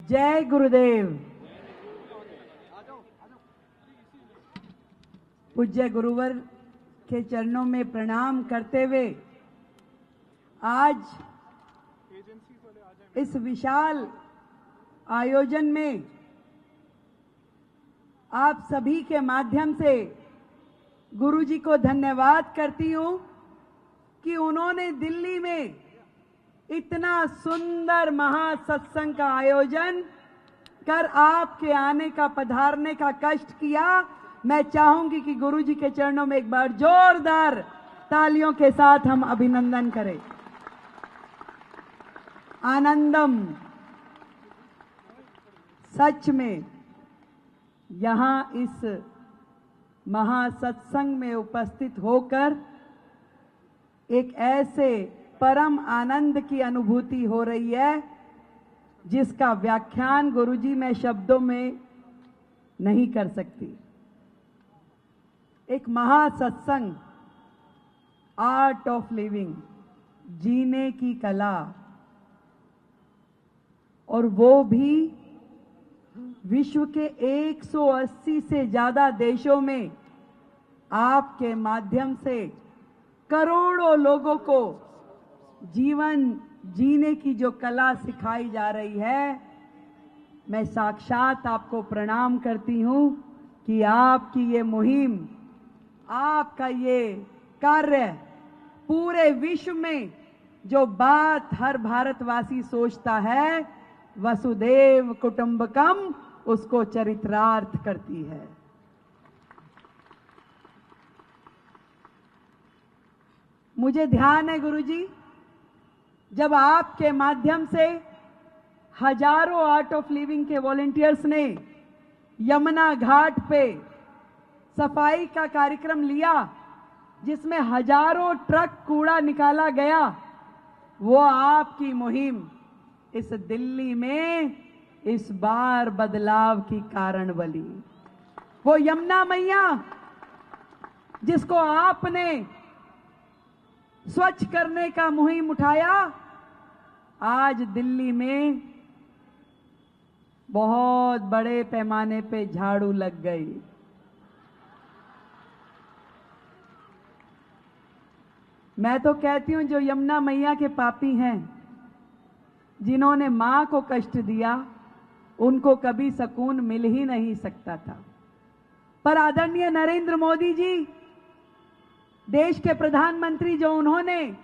जय गुरुदेव। पूज्य गुरुवर के चरणों में प्रणाम करते हुए आज इस विशाल आयोजन में आप सभी के माध्यम से गुरुजी को धन्यवाद करती हूं कि उन्होंने दिल्ली में इतना सुंदर महासत्संग का आयोजन कर आपके आने का पधारने का कष्ट किया। मैं चाहूंगी कि गुरुजी के चरणों में एक बार जोरदार तालियों के साथ हम अभिनंदन करें। आनंदम, सच में यहां इस महासत्संग में उपस्थित होकर एक ऐसे परम आनंद की अनुभूति हो रही है जिसका व्याख्यान गुरुजी मैं शब्दों में नहीं कर सकती। एक महासत्संग, आर्ट ऑफ लिविंग, जीने की कला, और वो भी विश्व के 180 से ज्यादा देशों में आपके माध्यम से करोड़ों लोगों को जीवन जीने की जो कला सिखाई जा रही है। मैं साक्षात आपको प्रणाम करती हूं कि आपकी ये मुहिम, आपका ये कार्य पूरे विश्व में जो बात हर भारतवासी सोचता है, वसुदेव कुटुंबकम, उसको चरितार्थ करती है। मुझे ध्यान है गुरुजी, जब आपके माध्यम से हजारों आर्ट ऑफ लिविंग के वॉलंटियर्स ने यमुना घाट पे सफाई का कार्यक्रम लिया, जिसमें हजारों ट्रक कूड़ा निकाला गया, वो आपकी मुहिम इस दिल्ली में इस बार बदलाव की कारण बनी। वो यमुना मैया जिसको आपने स्वच्छ करने का मुहिम उठाया, आज दिल्ली में बहुत बड़े पैमाने पे झाड़ू लग गई। मैं तो कहती हूं जो यमुना मैया के पापी हैं, जिन्होंने मां को कष्ट दिया, उनको कभी सुकून मिल ही नहीं सकता था। पर आदरणीय नरेंद्र मोदी जी, देश के प्रधानमंत्री, जो उन्होंने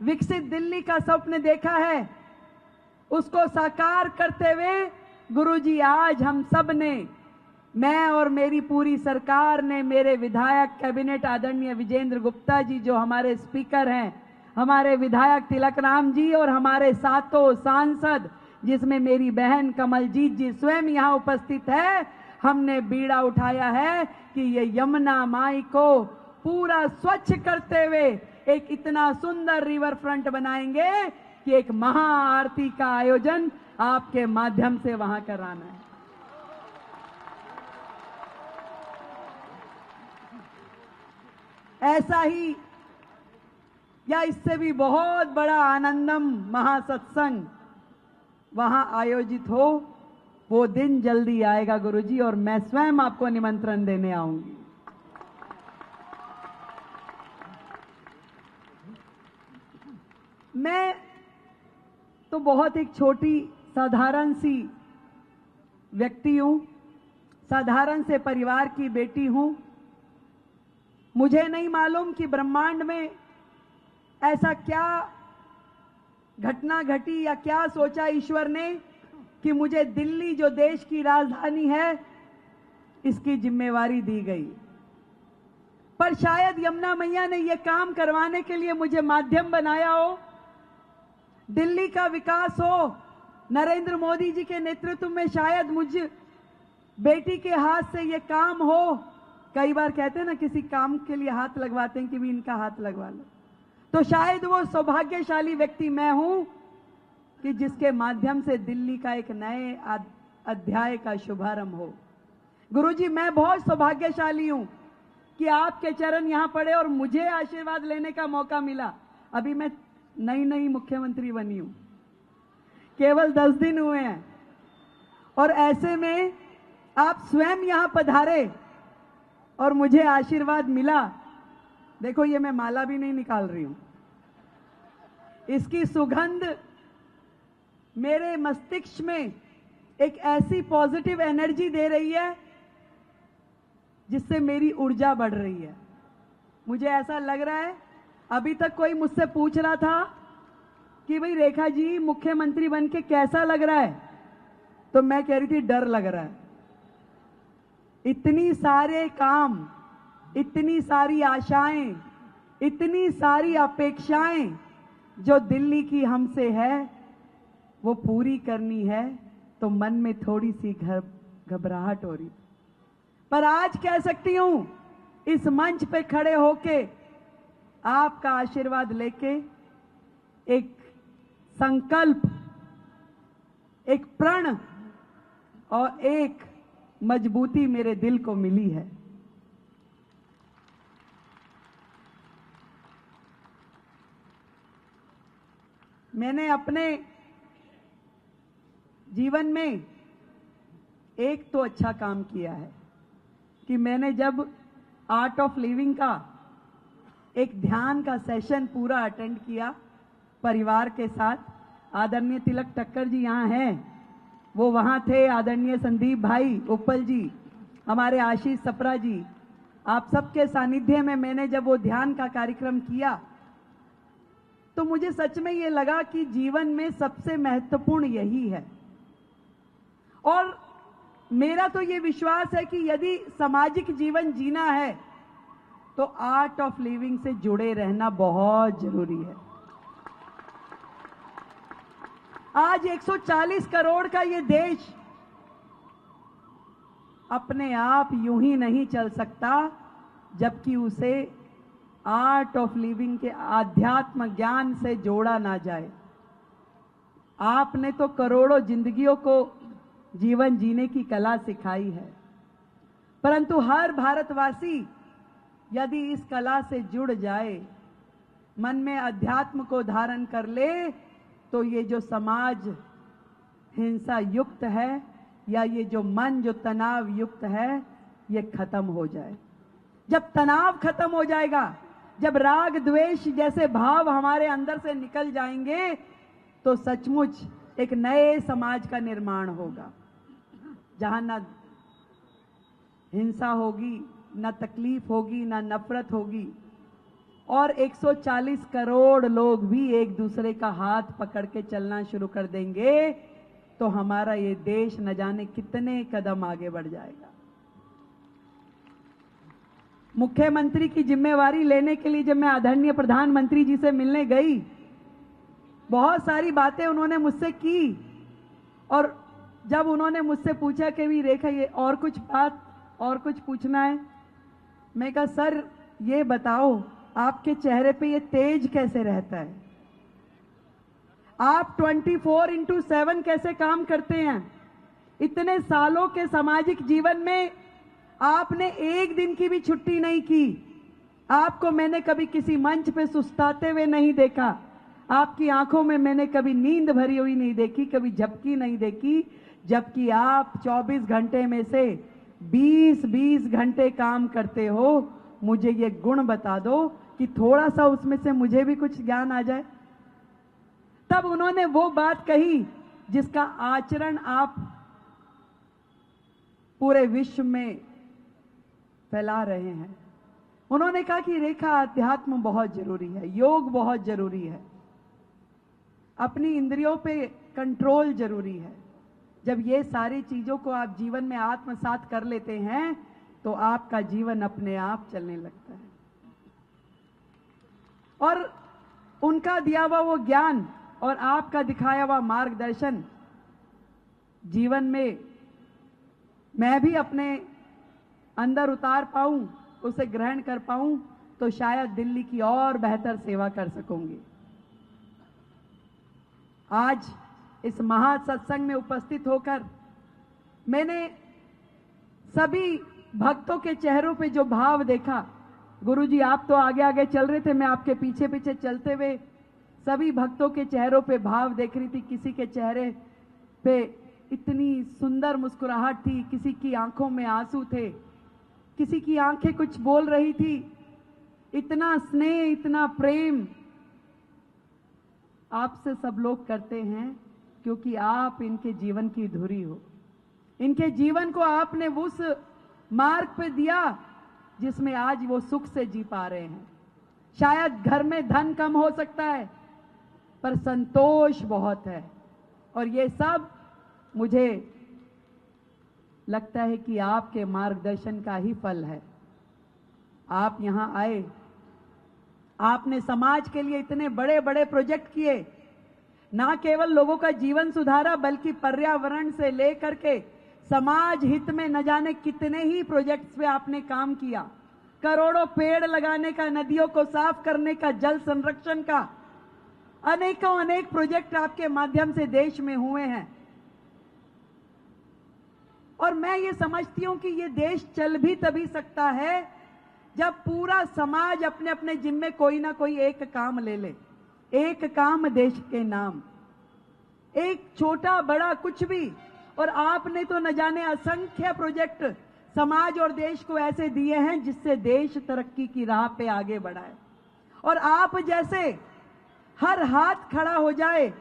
विकसित दिल्ली का स्वप्न देखा है, उसको साकार करते हुए गुरुजी आज हम सब ने, मैं और मेरी पूरी सरकार ने, मेरे विधायक कैबिनेट आदरणीय विजेंद्र गुप्ता जी जो हमारे स्पीकर हैं, हमारे विधायक तिलक राम जी और हमारे सातों सांसद, जिसमें मेरी बहन कमलजीत जी स्वयं यहां उपस्थित है, हमने बीड़ा उठाया है कि ये यमुना माई को पूरा स्वच्छ करते हुए एक इतना सुंदर रिवर फ्रंट बनाएंगे कि एक महा आरती का आयोजन आपके माध्यम से वहां कराना है। ऐसा ही या इससे भी बहुत बड़ा आनंदम महासत्संग वहां आयोजित हो, वो दिन जल्दी आएगा गुरुजी, और मैं स्वयं आपको निमंत्रण देने आऊंगी। मैं तो बहुत एक छोटी साधारण सी व्यक्ति हूं, साधारण से परिवार की बेटी हूं। मुझे नहीं मालूम कि ब्रह्मांड में ऐसा क्या घटना घटी या क्या सोचा ईश्वर ने कि मुझे दिल्ली, जो देश की राजधानी है, इसकी जिम्मेवारी दी गई। पर शायद यमुना मैया ने यह काम करवाने के लिए मुझे माध्यम बनाया हो, दिल्ली का विकास हो, नरेंद्र मोदी जी के नेतृत्व में शायद मुझ बेटी के हाथ से यह काम हो। कई बार कहते हैं ना, किसी काम के लिए हाथ लगवाते हैं कि भी इनका हाथ लगवा लो, तो शायद वो सौभाग्यशाली व्यक्ति मैं हूं कि जिसके माध्यम से दिल्ली का एक नए अध्याय का शुभारंभ हो। गुरुजी, मैं बहुत सौभाग्यशाली हूं कि आपके चरण यहां पड़े और मुझे आशीर्वाद लेने का मौका मिला। अभी मैं नई मुख्यमंत्री बनी हूं, केवल 10 दिन हुए हैं, और ऐसे में आप स्वयं यहां पधारे और मुझे आशीर्वाद मिला। देखो, ये मैं माला भी नहीं निकाल रही हूं, इसकी सुगंध मेरे मस्तिष्क में एक ऐसी पॉजिटिव एनर्जी दे रही है जिससे मेरी ऊर्जा बढ़ रही है। मुझे ऐसा लग रहा है, अभी तक कोई मुझसे पूछ रहा था कि भाई रेखा जी मुख्यमंत्री बन के कैसा लग रहा है, तो मैं कह रही थी डर लग रहा है। इतनी सारे काम, इतनी सारी आशाएं, इतनी सारी अपेक्षाएं जो दिल्ली की हमसे है वो पूरी करनी है, तो मन में थोड़ी सी घबराहट हो रही। पर आज कह सकती हूं, इस मंच पे खड़े होके आपका आशीर्वाद लेके एक संकल्प, एक प्रण और एक मजबूती मेरे दिल को मिली है। मैंने अपने जीवन में एक तो अच्छा काम किया है कि मैंने जब आर्ट ऑफ लिविंग का एक ध्यान का सेशन पूरा अटेंड किया परिवार के साथ। आदरणीय तिलक टक्कर जी यहाँ हैं, वो वहाँ थे। आदरणीय संदीप भाई उपल जी, हमारे आशीष सप्रा जी, आप सबके सानिध्य में मैंने जब वो ध्यान का कार्यक्रम किया तो मुझे सच में ये लगा कि जीवन में सबसे महत्वपूर्ण यही है। और मेरा तो ये विश्वास है कि यदि सामाजिक जीवन जीना है तो आर्ट ऑफ लिविंग से जुड़े रहना बहुत जरूरी है। आज 140 करोड़ का ये देश अपने आप यूं ही नहीं चल सकता जबकि उसे आर्ट ऑफ लिविंग के आध्यात्म ज्ञान से जोड़ा ना जाए। आपने तो करोड़ों जिंदगियों को जीवन जीने की कला सिखाई है, परंतु हर भारतवासी यदि इस कला से जुड़ जाए, मन में अध्यात्म को धारण कर ले, तो ये जो समाज हिंसा युक्त है या ये जो मन जो तनाव युक्त है, ये खत्म हो जाए। जब तनाव खत्म हो जाएगा, जब राग द्वेष जैसे भाव हमारे अंदर से निकल जाएंगे, तो सचमुच एक नए समाज का निर्माण होगा, जहां ना हिंसा होगी, ना तकलीफ होगी, ना नफरत होगी, और 140 करोड़ लोग भी एक दूसरे का हाथ पकड़ के चलना शुरू कर देंगे, तो हमारा ये देश न जाने कितने कदम आगे बढ़ जाएगा। मुख्यमंत्री की जिम्मेवारी लेने के लिए जब मैं आदरणीय प्रधानमंत्री जी से मिलने गई, बहुत सारी बातें उन्होंने मुझसे की, और जब उन्होंने मुझसे पूछा कि भी रेखा ये और कुछ बात और कुछ पूछना है, मैं कहा सर ये बताओ आपके चेहरे पे ये तेज कैसे रहता है, आप 24/7 कैसे काम करते हैं। इतने सालों के सामाजिक जीवन में आपने एक दिन की भी छुट्टी नहीं की। आपको मैंने कभी किसी मंच पे सुस्ताते हुए नहीं देखा, आपकी आंखों में मैंने कभी नींद भरी हुई नहीं देखी, कभी झपकी नहीं देखी, जबकि आप 24 घंटे में से 20-20 घंटे काम करते हो। मुझे ये गुण बता दो कि थोड़ा सा उसमें से मुझे भी कुछ ज्ञान आ जाए। तब उन्होंने वो बात कही जिसका आचरण आप पूरे विश्व में फैला रहे हैं। उन्होंने कहा कि रेखा अध्यात्म बहुत जरूरी है, योग बहुत जरूरी है, अपनी इंद्रियों पे कंट्रोल जरूरी है। जब ये सारी चीजों को आप जीवन में आत्मसात कर लेते हैं तो आपका जीवन अपने आप चलने लगता है। और उनका दिया हुआ वो ज्ञान और आपका दिखाया हुआ मार्गदर्शन जीवन में मैं भी अपने अंदर उतार पाऊं, उसे ग्रहण कर पाऊं, तो शायद दिल्ली की और बेहतर सेवा कर सकूंगी। आज इस महासत्संग में उपस्थित होकर मैंने सभी भक्तों के चेहरों पे जो भाव देखा, गुरुजी आप तो आगे आगे चल रहे थे, मैं आपके पीछे पीछे चलते हुए सभी भक्तों के चेहरों पे भाव देख रही थी। किसी के चेहरे पे इतनी सुंदर मुस्कुराहट थी, किसी की आंखों में आंसू थे, किसी की आंखें कुछ बोल रही थी। इतना स्नेह, इतना प्रेम आपसे सब लोग करते हैं क्योंकि आप इनके जीवन की धुरी हो। इनके जीवन को आपने उस मार्ग पे दिया जिसमें आज वो सुख से जी पा रहे हैं। शायद घर में धन कम हो सकता है पर संतोष बहुत है, और ये सब मुझे लगता है कि आपके मार्गदर्शन का ही फल है। आप यहां आए, आपने समाज के लिए इतने बड़े बड़े प्रोजेक्ट किए, ना केवल लोगों का जीवन सुधारा बल्कि पर्यावरण से लेकर के समाज हित में न जाने कितने ही प्रोजेक्ट्स पे आपने काम किया। करोड़ों पेड़ लगाने का, नदियों को साफ करने का, जल संरक्षण का, अनेकों अनेक प्रोजेक्ट आपके माध्यम से देश में हुए हैं। और मैं ये समझती हूं कि ये देश चल भी तभी सकता है जब पूरा समाज अपने अपने जिम्मे कोई ना कोई एक काम ले ले। एक काम देश के नाम, एक छोटा बड़ा कुछ भी। और आपने तो न जाने असंख्य प्रोजेक्ट समाज और देश को ऐसे दिए हैं जिससे देश तरक्की की राह पे आगे बढ़ा है। और आप जैसे हर हाथ खड़ा हो जाए,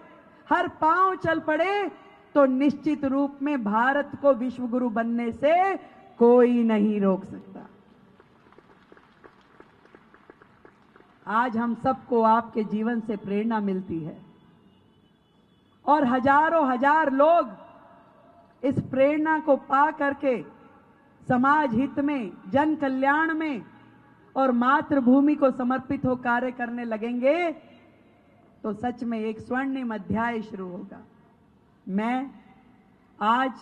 हर पांव चल पड़े, तो निश्चित रूप में भारत को विश्व गुरु बनने से कोई नहीं रोक सकता। आज हम सबको आपके जीवन से प्रेरणा मिलती है और हजारों हजार लोग इस प्रेरणा को पा करके समाज हित में, जन कल्याण में और मातृभूमि को समर्पित हो कार्य करने लगेंगे तो सच में एक स्वर्णिम अध्याय शुरू होगा। मैं आज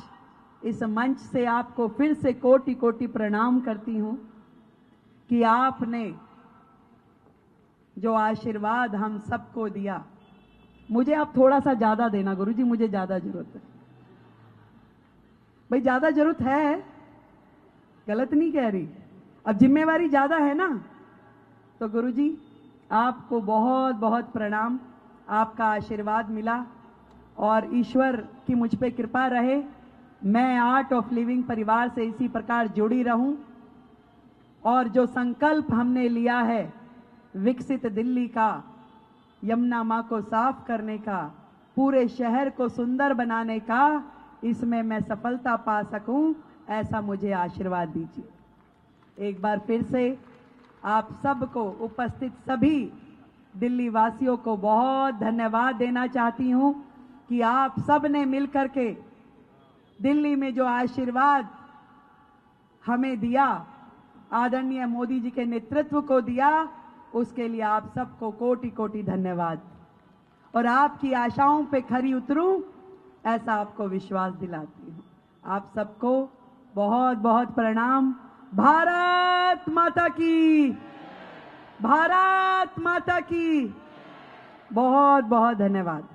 इस मंच से आपको फिर से कोटि कोटि प्रणाम करती हूं कि आपने जो आशीर्वाद हम सबको दिया। मुझे आप थोड़ा सा ज्यादा देना गुरुजी, मुझे ज्यादा जरूरत है। भाई ज्यादा जरूरत है, गलत नहीं कह रही, अब जिम्मेवारी ज्यादा है ना। तो गुरुजी आपको बहुत बहुत प्रणाम, आपका आशीर्वाद मिला और ईश्वर की मुझ पे कृपा रहे। मैं आर्ट ऑफ लिविंग परिवार से इसी प्रकार जुड़ी रहूं और जो संकल्प हमने लिया है विकसित दिल्ली का, यमुना मां को साफ करने का, पूरे शहर को सुंदर बनाने का, इसमें मैं सफलता पा सकूं, ऐसा मुझे आशीर्वाद दीजिए। एक बार फिर से आप सबको, उपस्थित सभी दिल्ली वासियों को बहुत धन्यवाद देना चाहती हूं कि आप सब ने मिलकर के दिल्ली में जो आशीर्वाद हमें दिया, आदरणीय मोदी जी के नेतृत्व को दिया, उसके लिए आप सबको कोटि कोटि धन्यवाद। और आपकी आशाओं पे खरी उतरूं ऐसा आपको विश्वास दिलाती हूं। आप सबको बहुत बहुत प्रणाम। भारत माता की, भारत माता की बहुत बहुत धन्यवाद।